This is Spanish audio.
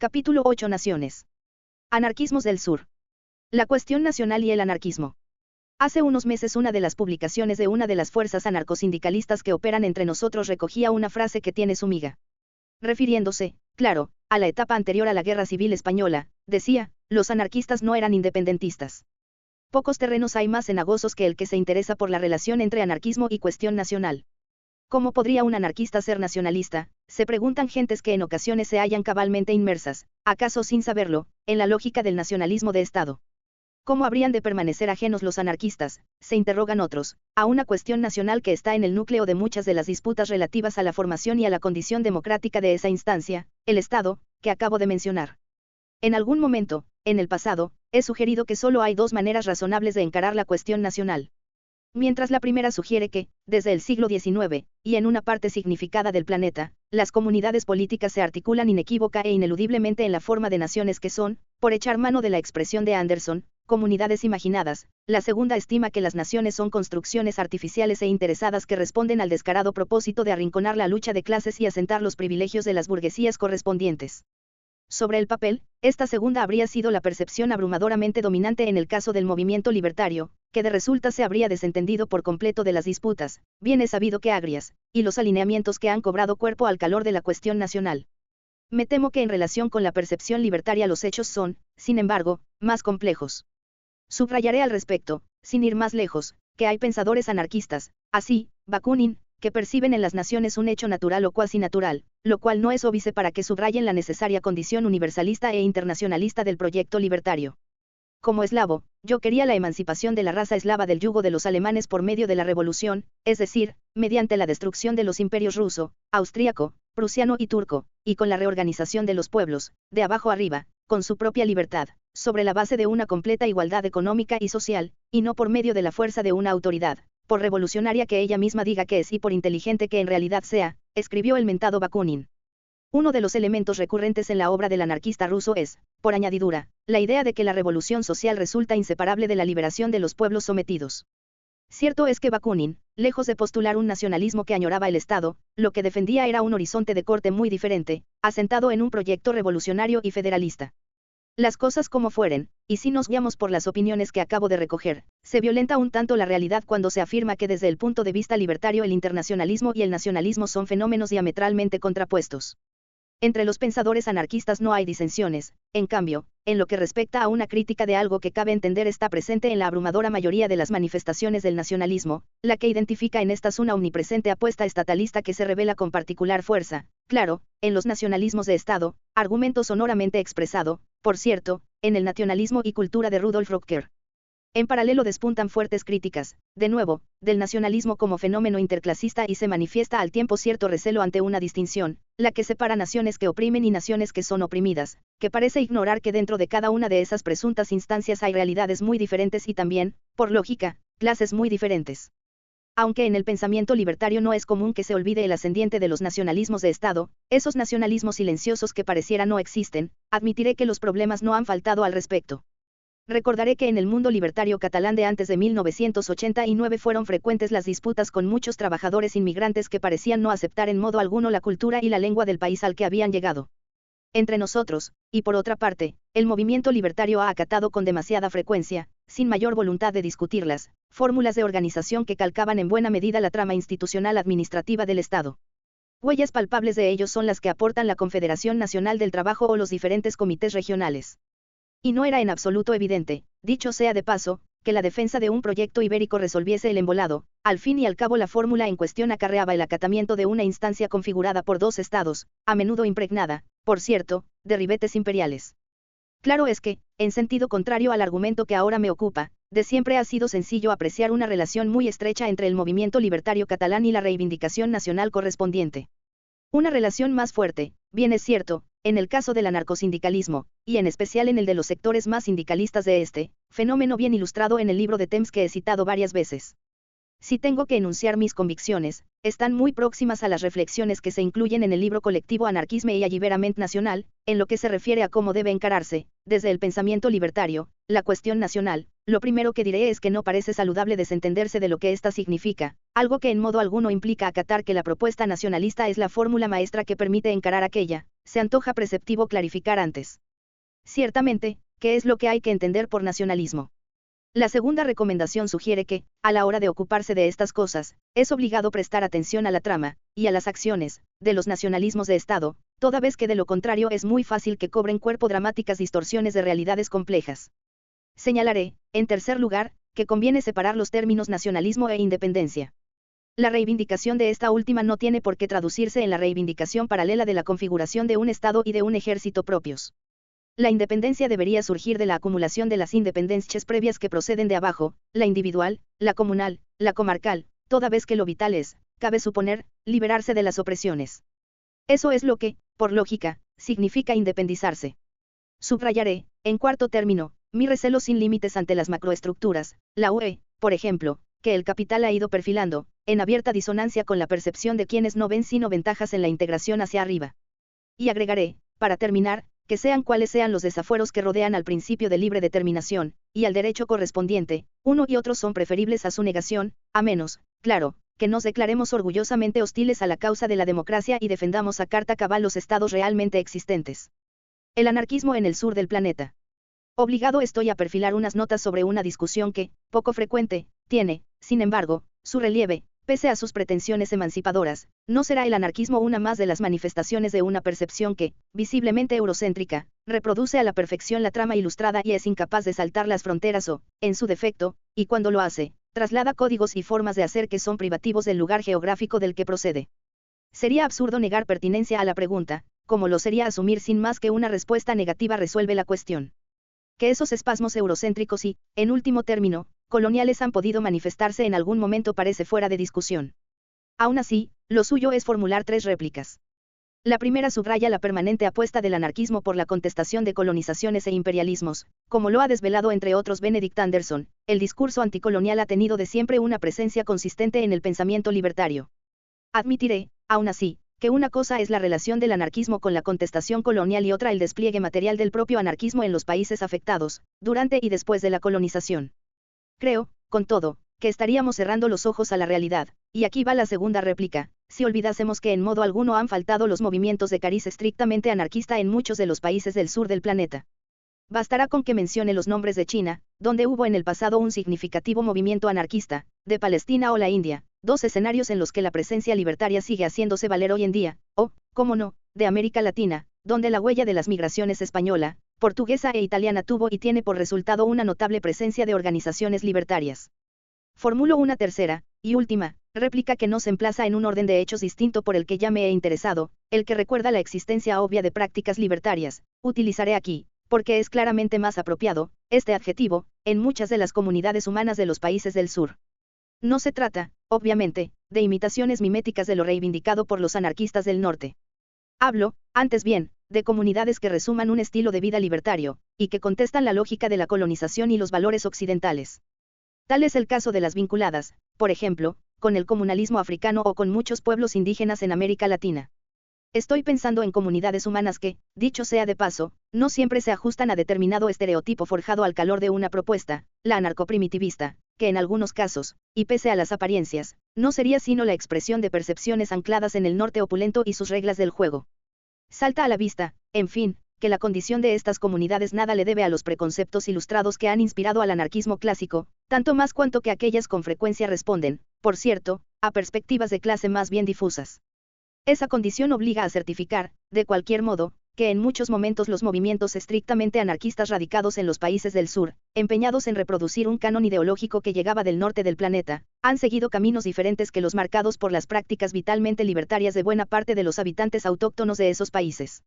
Capítulo 8 Naciones. Anarquismos del Sur. La cuestión nacional y el anarquismo. Hace unos meses una de las publicaciones de una de las fuerzas anarcosindicalistas que operan entre nosotros recogía una frase que tiene su miga. Refiriéndose, claro, a la etapa anterior a la Guerra Civil Española, decía, los anarquistas no eran independentistas. Pocos terrenos hay más cenagosos que el que se interesa por la relación entre anarquismo y cuestión nacional. ¿Cómo podría un anarquista ser nacionalista?, se preguntan gentes que en ocasiones se hallan cabalmente inmersas, acaso sin saberlo, en la lógica del nacionalismo de Estado. ¿Cómo habrían de permanecer ajenos los anarquistas?, se interrogan otros, a una cuestión nacional que está en el núcleo de muchas de las disputas relativas a la formación y a la condición democrática de esa instancia, el Estado, que acabo de mencionar. En algún momento, en el pasado, he sugerido que solo hay dos maneras razonables de encarar la cuestión nacional. Mientras la primera sugiere que, desde el siglo XIX, y en una parte significada del planeta, las comunidades políticas se articulan inequívoca e ineludiblemente en la forma de naciones que son, por echar mano de la expresión de Anderson, comunidades imaginadas, la segunda estima que las naciones son construcciones artificiales e interesadas que responden al descarado propósito de arrinconar la lucha de clases y asentar los privilegios de las burguesías correspondientes. Sobre el papel, esta segunda habría sido la percepción abrumadoramente dominante en el caso del movimiento libertario, que de resulta se habría desentendido por completo de las disputas, bien es sabido que agrias, y los alineamientos que han cobrado cuerpo al calor de la cuestión nacional. Me temo que en relación con la percepción libertaria los hechos son, sin embargo, más complejos. Subrayaré al respecto, sin ir más lejos, que hay pensadores anarquistas, así, Bakunin, que perciben en las naciones un hecho natural o cuasi natural, lo cual no es óbice para que subrayen la necesaria condición universalista e internacionalista del proyecto libertario. Como eslavo, yo quería la emancipación de la raza eslava del yugo de los alemanes por medio de la revolución, es decir, mediante la destrucción de los imperios ruso, austríaco, prusiano y turco, y con la reorganización de los pueblos, de abajo arriba, con su propia libertad, sobre la base de una completa igualdad económica y social, y no por medio de la fuerza de una autoridad, por revolucionaria que ella misma diga que es y por inteligente que en realidad sea, escribió el mentado Bakunin. Uno de los elementos recurrentes en la obra del anarquista ruso es, por añadidura, la idea de que la revolución social resulta inseparable de la liberación de los pueblos sometidos. Cierto es que Bakunin, lejos de postular un nacionalismo que añoraba el Estado, lo que defendía era un horizonte de corte muy diferente, asentado en un proyecto revolucionario y federalista. Las cosas como fueren, y si nos guiamos por las opiniones que acabo de recoger, se violenta un tanto la realidad cuando se afirma que desde el punto de vista libertario el internacionalismo y el nacionalismo son fenómenos diametralmente contrapuestos. Entre los pensadores anarquistas no hay disensiones, en cambio, en lo que respecta a una crítica de algo que cabe entender está presente en la abrumadora mayoría de las manifestaciones del nacionalismo, la que identifica en estas una omnipresente apuesta estatalista que se revela con particular fuerza, claro, en los nacionalismos de Estado, argumento sonoramente expresado, por cierto, en el nacionalismo y cultura de Rudolf Rocker. En paralelo despuntan fuertes críticas, de nuevo, del nacionalismo como fenómeno interclasista y se manifiesta al tiempo cierto recelo ante una distinción, la que separa naciones que oprimen y naciones que son oprimidas, que parece ignorar que dentro de cada una de esas presuntas instancias hay realidades muy diferentes y también, por lógica, clases muy diferentes. Aunque en el pensamiento libertario no es común que se olvide el ascendiente de los nacionalismos de Estado, esos nacionalismos silenciosos que pareciera no existen, admitiré que los problemas no han faltado al respecto. Recordaré que en el mundo libertario catalán de antes de 1989 fueron frecuentes las disputas con muchos trabajadores inmigrantes que parecían no aceptar en modo alguno la cultura y la lengua del país al que habían llegado. Entre nosotros, y por otra parte, el movimiento libertario ha acatado con demasiada frecuencia, sin mayor voluntad de discutirlas, fórmulas de organización que calcaban en buena medida la trama institucional administrativa del Estado. Huellas palpables de ellos son las que aportan la Confederación Nacional del Trabajo o los diferentes comités regionales. Y no era en absoluto evidente, dicho sea de paso, que la defensa de un proyecto ibérico resolviese el embolado. Al fin y al cabo la fórmula en cuestión acarreaba el acatamiento de una instancia configurada por dos estados, a menudo impregnada, por cierto, de ribetes imperiales. Claro es que, en sentido contrario al argumento que ahora me ocupa, de siempre ha sido sencillo apreciar una relación muy estrecha entre el movimiento libertario catalán y la reivindicación nacional correspondiente. Una relación más fuerte, bien es cierto, en el caso del anarcosindicalismo, y en especial en el de los sectores más sindicalistas de este, fenómeno bien ilustrado en el libro de Temps que he citado varias veces. Si tengo que enunciar mis convicciones, están muy próximas a las reflexiones que se incluyen en el libro colectivo Anarquisme y Alliberament Nacional, en lo que se refiere a cómo debe encararse, desde el pensamiento libertario, la cuestión nacional, lo primero que diré es que no parece saludable desentenderse de lo que ésta significa, algo que en modo alguno implica acatar que la propuesta nacionalista es la fórmula maestra que permite encarar aquella, se antoja preceptivo clarificar antes. Ciertamente, ¿qué es lo que hay que entender por nacionalismo? La segunda recomendación sugiere que, a la hora de ocuparse de estas cosas, es obligado prestar atención a la trama, y a las acciones, de los nacionalismos de Estado, toda vez que de lo contrario es muy fácil que cobren cuerpo dramáticas distorsiones de realidades complejas. Señalaré, en tercer lugar, que conviene separar los términos nacionalismo e independencia. La reivindicación de esta última no tiene por qué traducirse en la reivindicación paralela de la configuración de un Estado y de un ejército propios. La independencia debería surgir de la acumulación de las independencias previas que proceden de abajo, la individual, la comunal, la comarcal, toda vez que lo vital es, cabe suponer, liberarse de las opresiones. Eso es lo que, por lógica, significa independizarse. Subrayaré, en cuarto término, mi recelo sin límites ante las macroestructuras, la UE, por ejemplo, que el capital ha ido perfilando, en abierta disonancia con la percepción de quienes no ven sino ventajas en la integración hacia arriba. Y agregaré, para terminar, que sean cuales sean los desafueros que rodean al principio de libre determinación, y al derecho correspondiente, uno y otro son preferibles a su negación, a menos, claro, que nos declaremos orgullosamente hostiles a la causa de la democracia y defendamos a carta cabal los estados realmente existentes. El anarquismo en el sur del planeta. Obligado estoy a perfilar unas notas sobre una discusión que, poco frecuente, tiene, sin embargo, su relieve, pese a sus pretensiones emancipadoras. ¿No será el anarquismo una más de las manifestaciones de una percepción que, visiblemente eurocéntrica, reproduce a la perfección la trama ilustrada y es incapaz de saltar las fronteras o, en su defecto, y cuando lo hace, traslada códigos y formas de hacer que son privativos del lugar geográfico del que procede? Sería absurdo negar pertinencia a la pregunta, como lo sería asumir sin más que una respuesta negativa resuelve la cuestión. Que esos espasmos eurocéntricos y, en último término, coloniales han podido manifestarse en algún momento parece fuera de discusión. Aún así, lo suyo es formular tres réplicas. La primera subraya la permanente apuesta del anarquismo por la contestación de colonizaciones e imperialismos, como lo ha desvelado entre otros Benedict Anderson. El discurso anticolonial ha tenido de siempre una presencia consistente en el pensamiento libertario. Admitiré, aún así, que una cosa es la relación del anarquismo con la contestación colonial y otra el despliegue material del propio anarquismo en los países afectados, durante y después de la colonización. Creo, con todo, que estaríamos cerrando los ojos a la realidad, y aquí va la segunda réplica, si olvidásemos que en modo alguno han faltado los movimientos de cariz estrictamente anarquista en muchos de los países del sur del planeta. Bastará con que mencione los nombres de China, donde hubo en el pasado un significativo movimiento anarquista, de Palestina o la India, dos escenarios en los que la presencia libertaria sigue haciéndose valer hoy en día, o, cómo no, de América Latina, donde la huella de las migraciones española, portuguesa e italiana tuvo y tiene por resultado una notable presencia de organizaciones libertarias. Formulo una tercera, y última, réplica que no se emplaza en un orden de hechos distinto por el que ya me he interesado, el que recuerda la existencia obvia de prácticas libertarias. Utilizaré aquí, porque es claramente más apropiado, este adjetivo, en muchas de las comunidades humanas de los países del sur. No se trata, obviamente, de imitaciones miméticas de lo reivindicado por los anarquistas del norte. Hablo, antes bien, de comunidades que resuman un estilo de vida libertario, y que contestan la lógica de la colonización y los valores occidentales. Tal es el caso de las vinculadas, por ejemplo, con el comunalismo africano o con muchos pueblos indígenas en América Latina. Estoy pensando en comunidades humanas que, dicho sea de paso, no siempre se ajustan a determinado estereotipo forjado al calor de una propuesta, la anarcoprimitivista, que en algunos casos, y pese a las apariencias, no sería sino la expresión de percepciones ancladas en el norte opulento y sus reglas del juego. Salta a la vista, en fin, que la condición de estas comunidades nada le debe a los preconceptos ilustrados que han inspirado al anarquismo clásico, tanto más cuanto que aquellas con frecuencia responden, por cierto, a perspectivas de clase más bien difusas. Esa condición obliga a certificar, de cualquier modo, que en muchos momentos los movimientos estrictamente anarquistas radicados en los países del sur, empeñados en reproducir un canon ideológico que llegaba del norte del planeta, han seguido caminos diferentes que los marcados por las prácticas vitalmente libertarias de buena parte de los habitantes autóctonos de esos países.